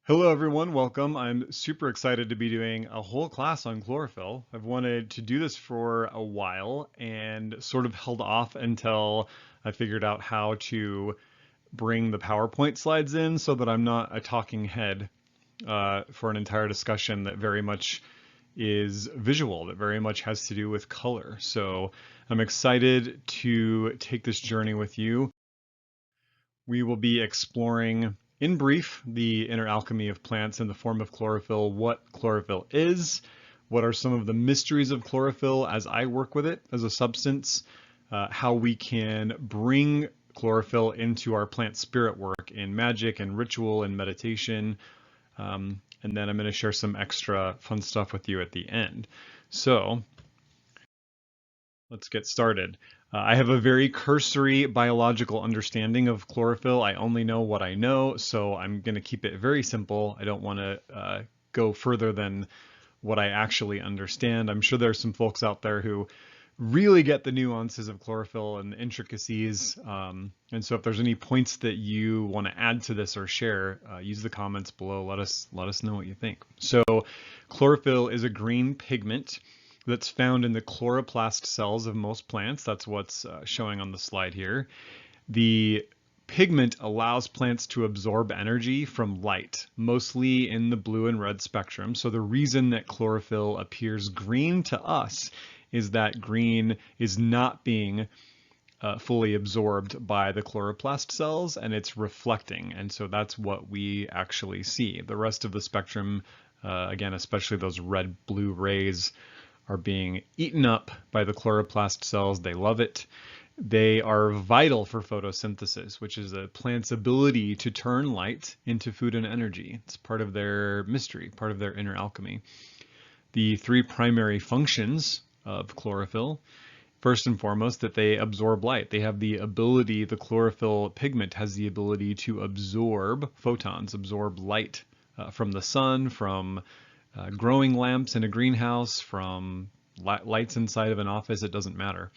Hello everyone, welcome. I'm super excited to be doing a whole class on chlorophyll. I've wanted to do this for a while and sort of held off until I figured out how to bring the PowerPoint slides in so that I'm not a talking head for an entire discussion that very much is visual, that very much has to do with color. So I'm excited to take this journey with you. We will be exploring, in brief, the inner alchemy of plants in the form of chlorophyll, what chlorophyll is, what are some of the mysteries of chlorophyll as I work with it as a substance, how we can bring chlorophyll into our plant spirit work in magic and ritual and meditation. And then I'm going to share some extra fun stuff with you at the end. So let's get started. I have a very cursory biological understanding of chlorophyll. I only know what I know, so I'm going to keep it very simple. I don't want to go further than what I actually understand. I'm sure there's some folks out there who really get the nuances of chlorophyll and the intricacies. And so if there's any points that you want to add to this or share, use the comments below. Let us know what you think. So chlorophyll is a green pigment that's found in the chloroplast cells of most plants. That's what's showing on the slide here. The pigment allows plants to absorb energy from light, mostly in the blue and red spectrum. So the reason that chlorophyll appears green to us is that green is not being fully absorbed by the chloroplast cells and it's reflecting. And so that's what we actually see. The rest of the spectrum, again, especially those red-blue rays, are being eaten up by the chloroplast cells. They love it. They are vital for photosynthesis, which is a plant's ability to turn light into food and energy. It's part of their mystery, part of their inner alchemy. The three primary functions of chlorophyll, first and foremost, that they absorb light. They have the ability, the chlorophyll pigment has the ability to absorb photons, absorb light from the sun, from growing lamps in a greenhouse, from lights inside of an office, it doesn't matter.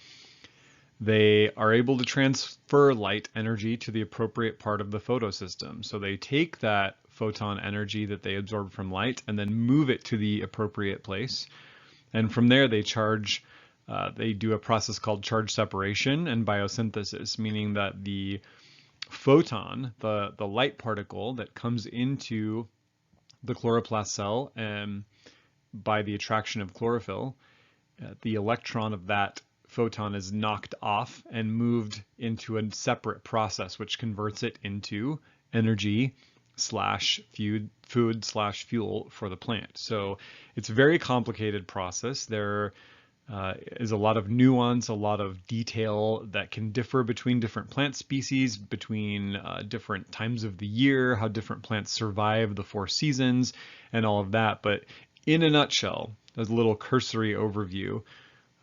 They are able to transfer light energy to the appropriate part of the photosystem. So they take that photon energy that they absorb from light and then move it to the appropriate place. And from there they do a process called charge separation and biosynthesis, meaning that the photon, the light particle that comes into the chloroplast cell, and by the attraction of chlorophyll, the electron of that photon is knocked off and moved into a separate process, which converts it into energy slash food slash fuel for the plant. So it's a very complicated process. There is a lot of nuance, a lot of detail that can differ between different plant species, between different times of the year, how different plants survive the 4 seasons, and all of that. But in a nutshell, as a little cursory overview,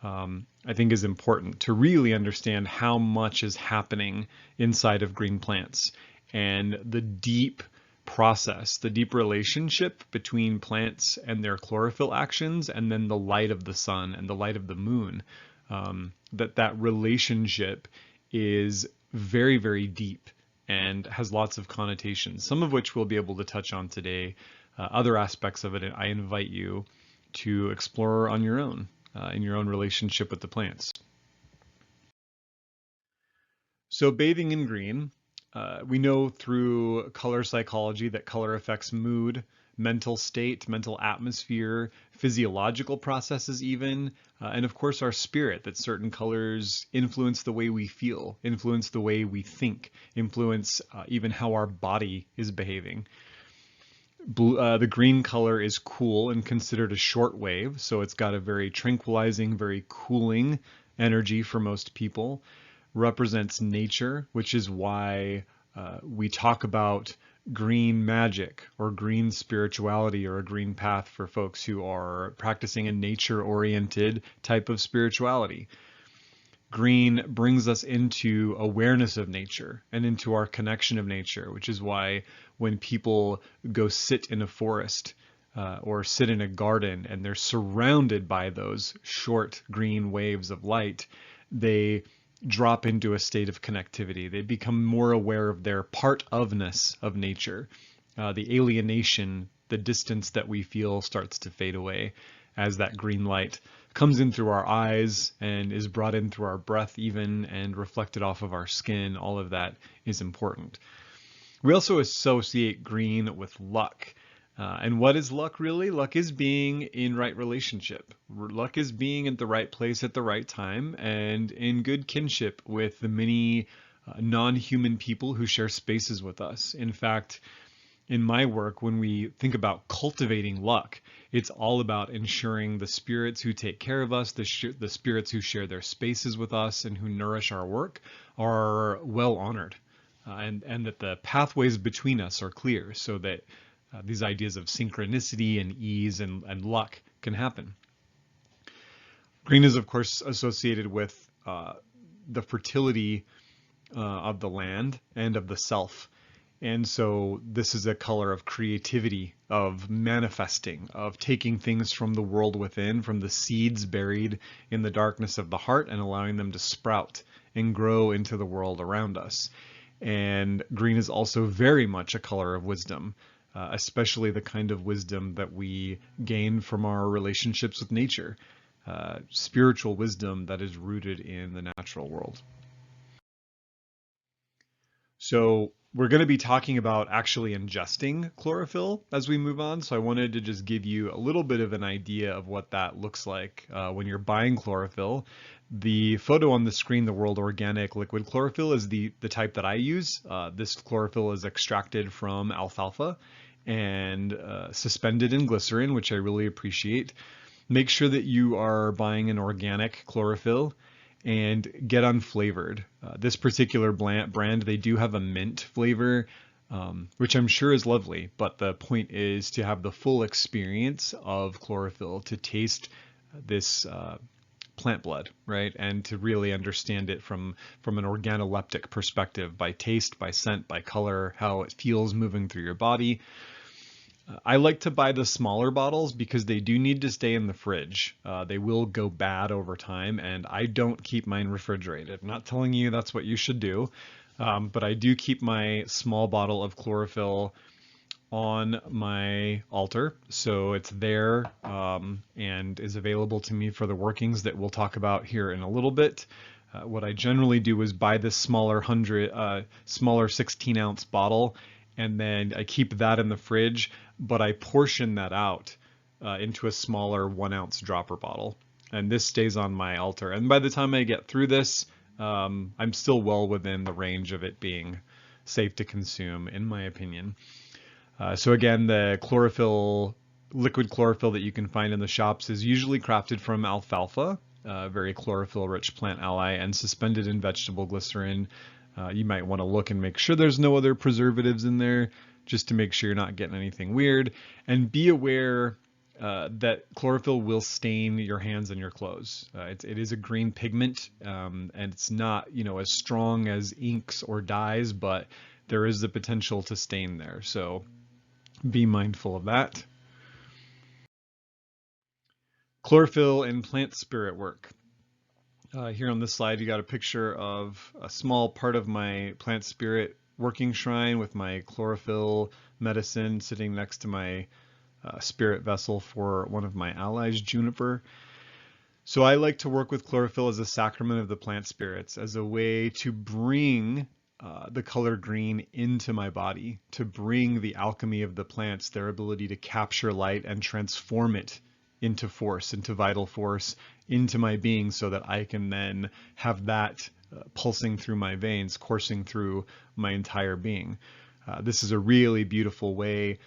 I think is important to really understand how much is happening inside of green plants and the deep process, the deep relationship between plants and their chlorophyll actions, and then the light of the sun and the light of the moon. That relationship is very, very deep and has lots of connotations, some of which we'll be able to touch on today. Other aspects of it, I invite you to explore on your own, in your own relationship with the plants. So bathing in green, we know through color psychology that color affects mood, mental state, mental atmosphere, physiological processes even, and of course our spirit, that certain colors influence the way we feel, influence the way we think, influence even how our body is behaving. The green color is cool and considered a short wave, so it's got a very tranquilizing, very cooling energy for most people. Represents nature, which is why we talk about green magic or green spirituality or a green path for folks who are practicing a nature-oriented type of spirituality. Green brings us into awareness of nature and into our connection of nature, which is why when people go sit in a forest or sit in a garden and they're surrounded by those short green waves of light, they drop into a state of connectivity. They become more aware of their part ofness of nature. the alienation, the distance that we feel starts to fade away as that green light comes in through our eyes and is brought in through our breath even and reflected off of our skin. All of that is important. We also associate green with luck. And what is luck really? Luck is being in right relationship. Luck is being at the right place at the right time and in good kinship with the many non-human people who share spaces with us. In fact, in my work, when we think about cultivating luck, it's all about ensuring the spirits who take care of us, the spirits who share their spaces with us and who nourish our work are well honored. And that the pathways between us are clear so that these ideas of synchronicity and ease and luck can happen. Green is, of course, associated with the fertility of the land and of the self. And so this is a color of creativity, of manifesting, of taking things from the world within, from the seeds buried in the darkness of the heart and allowing them to sprout and grow into the world around us. And green is also very much a color of wisdom, especially the kind of wisdom that we gain from our relationships with nature, spiritual wisdom that is rooted in the natural world. So we're going to be talking about actually ingesting chlorophyll as we move on. So I wanted to just give you a little bit of an idea of what that looks like when you're buying chlorophyll. The photo on the screen, the World Organic Liquid Chlorophyll, is the type that I use. This chlorophyll is extracted from alfalfa and suspended in glycerin, which I really appreciate. Make sure that you are buying an organic chlorophyll and get unflavored. This particular brand, they do have a mint flavor, which I'm sure is lovely, but the point is to have the full experience of chlorophyll, to taste this plant blood, right? And to really understand it from an organoleptic perspective, by taste, by scent, by color, how it feels moving through your body. I like to buy the smaller bottles because they do need to stay in the fridge. They will go bad over time, and I don't keep mine refrigerated. I'm not telling you that's what you should do, but I do keep my small bottle of chlorophyll on my altar, so it's there and is available to me for the workings that we'll talk about here in a little bit. What I generally do is buy this smaller 16-ounce bottle, and then I keep that in the fridge, but I portion that out into a smaller 1-ounce dropper bottle, and this stays on my altar. And by the time I get through this, I'm still well within the range of it being safe to consume, in my opinion. So again, the chlorophyll, liquid chlorophyll that you can find in the shops is usually crafted from alfalfa, very chlorophyll-rich plant ally, and suspended in vegetable glycerin. You might want to look and make sure there's no other preservatives in there, just to make sure you're not getting anything weird. And be aware that chlorophyll will stain your hands and your clothes. It is a green pigment, and it's not, as strong as inks or dyes, but there is the potential to stain there. So be mindful of that. Chlorophyll and plant spirit work. Here on this slide, you got a picture of a small part of my plant spirit working shrine with my chlorophyll medicine sitting next to my spirit vessel for one of my allies, Juniper. So I like to work with chlorophyll as a sacrament of the plant spirits, as a way to bring the color green into my body, to bring the alchemy of the plants, their ability to capture light and transform it into force, into vital force, into my being, so that I can then have that pulsing through my veins, coursing through my entire being. This is a really beautiful way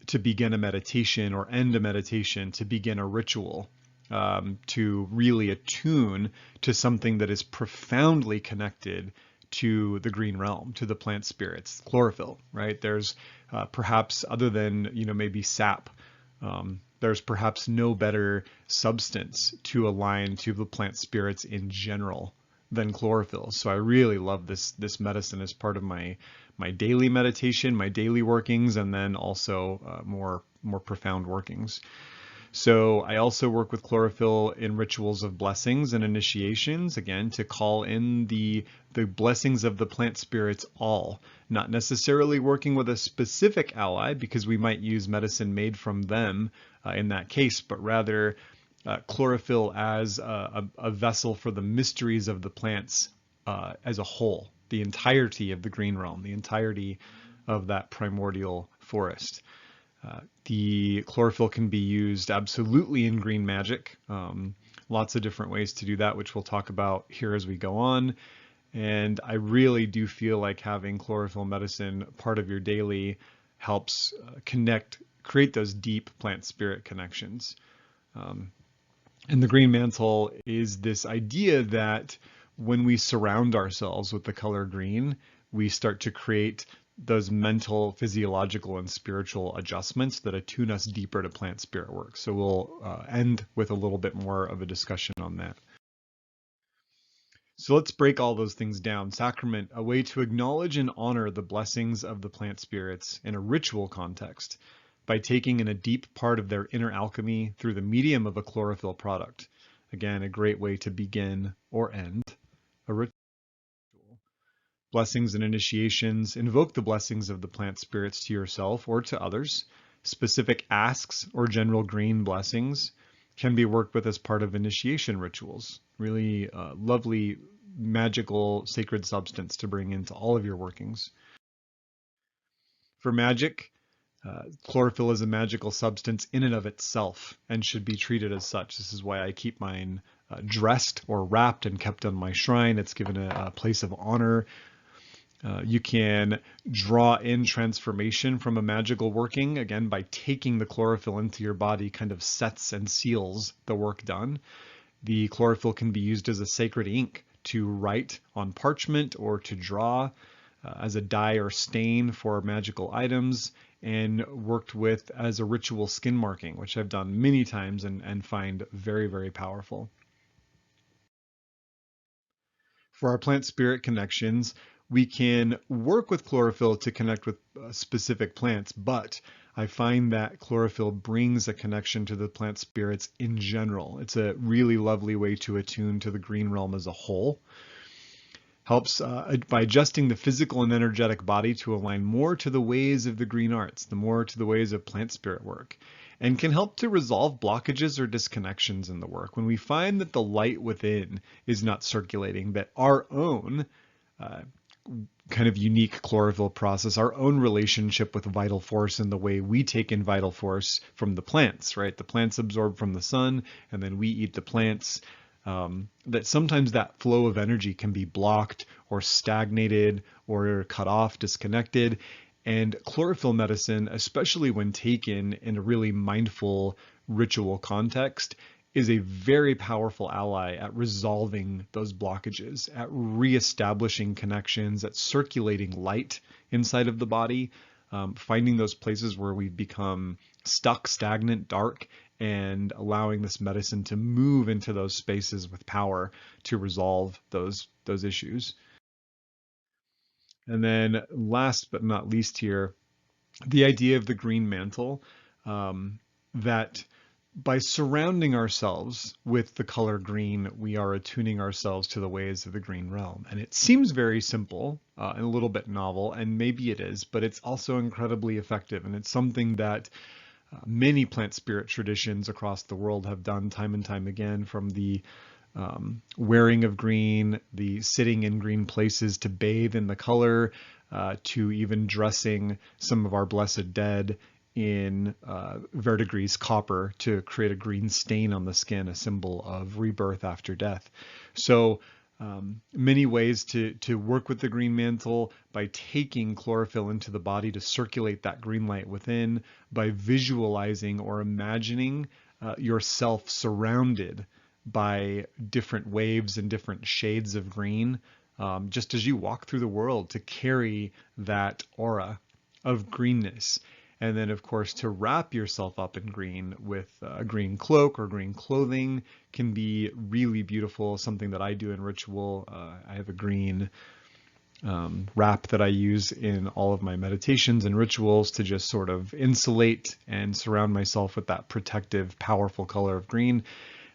to begin a meditation or end a meditation, to begin a ritual, to really attune to something that is profoundly connected to the green realm, to the plant spirits, chlorophyll, right? There's perhaps, other than, maybe sap, there's perhaps no better substance to align to the plant spirits in general than chlorophyll. So I really love this medicine as part of my daily meditation, my daily workings, and then also more profound workings. So I also work with chlorophyll in rituals of blessings and initiations, again, to call in the blessings of the plant spirits all, not necessarily working with a specific ally because we might use medicine made from them in that case, but rather chlorophyll as a vessel for the mysteries of the plants as a whole, the entirety of the green realm, the entirety of that primordial forest. The chlorophyll can be used absolutely in green magic. Lots of different ways to do that, which we'll talk about here as we go on. And I really do feel like having chlorophyll medicine part of your daily helps create those deep plant spirit connections. And the green mantle is this idea that when we surround ourselves with the color green, we start to create those mental, physiological, and spiritual adjustments that attune us deeper to plant spirit work. So we'll end with a little bit more of a discussion on that. So let's break all those things down. Sacrament, a way to acknowledge and honor the blessings of the plant spirits in a ritual context by taking in a deep part of their inner alchemy through the medium of a chlorophyll product. Again, a great way to begin or end a ritual. Blessings and initiations, invoke the blessings of the plant spirits to yourself or to others. Specific asks or general green blessings can be worked with as part of initiation rituals. Really lovely, magical, sacred substance to bring into all of your workings. For magic, chlorophyll is a magical substance in and of itself and should be treated as such. This is why I keep mine dressed or wrapped and kept on my shrine. It's given a place of honor. You can draw in transformation from a magical working, again, by taking the chlorophyll into your body, kind of sets and seals the work done. The chlorophyll can be used as a sacred ink to write on parchment or to draw as a dye or stain for magical items, and worked with as a ritual skin marking, which I've done many times and find very, very powerful. For our plant spirit connections, we can work with chlorophyll to connect with specific plants, but I find that chlorophyll brings a connection to the plant spirits in general. It's a really lovely way to attune to the green realm as a whole. Helps by adjusting the physical and energetic body to align more to the ways of the green arts, the more to the ways of plant spirit work, and can help to resolve blockages or disconnections in the work. When we find that the light within is not circulating, that our own kind of unique chlorophyll process, our own relationship with vital force and the way we take in vital force from the plants, right? The plants absorb from the sun and then we eat the plants. That sometimes that flow of energy can be blocked or stagnated or cut off, disconnected. And chlorophyll medicine, especially when taken in a really mindful ritual context, is a very powerful ally at resolving those blockages, at reestablishing connections, at circulating light inside of the body, finding those places where we've become stuck, stagnant, dark, and allowing this medicine to move into those spaces with power to resolve those issues. And then last but not least here, the idea of the green mantle, that by surrounding ourselves with the color green, we are attuning ourselves to the ways of the green realm. And it seems very simple and a little bit novel, and maybe it is, but it's also incredibly effective. And it's something that many plant spirit traditions across the world have done time and time again, from the wearing of green, the sitting in green places to bathe in the color, to even dressing some of our blessed dead in verdigris copper to create a green stain on the skin, a symbol of rebirth after death. So many ways to work with the green mantle: by taking chlorophyll into the body to circulate that green light within, by visualizing or imagining yourself surrounded by different waves and different shades of green, just as you walk through the world, to carry that aura of greenness. And then, of course, to wrap yourself up in green with a green cloak or green clothing can be really beautiful. Something that I do in ritual. I have a green wrap that I use in all of my meditations and rituals to just sort of insulate and surround myself with that protective, powerful color of green.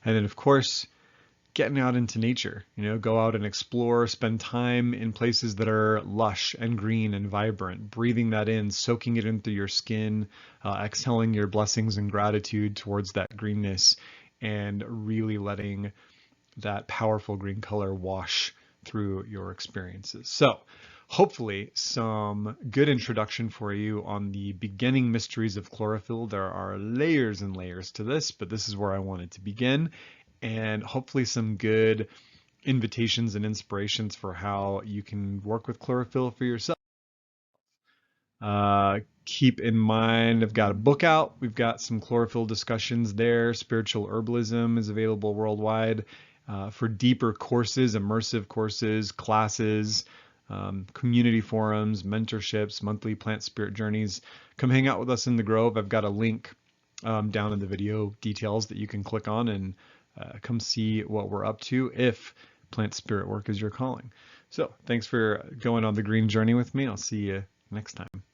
And then, of course, getting out into nature, go out and explore, spend time in places that are lush and green and vibrant, breathing that in, soaking it in through your skin, exhaling your blessings and gratitude towards that greenness, and really letting that powerful green color wash through your experiences. So hopefully some good introduction for you on the beginning mysteries of chlorophyll. There are layers and layers to this, but this is where I wanted to begin, and hopefully some good invitations and inspirations for how you can work with chlorophyll for yourself. Keep in mind, I've got a book out. We've got some chlorophyll discussions there. Spiritual Herbalism is available worldwide. For deeper courses, immersive courses, classes, community forums, mentorships, monthly plant spirit journeys, come hang out with us in the Grove. I've got a link down in the video details that you can click on and come see what we're up to if plant spirit work is your calling. So thanks for going on the green journey with me. I'll see you next time.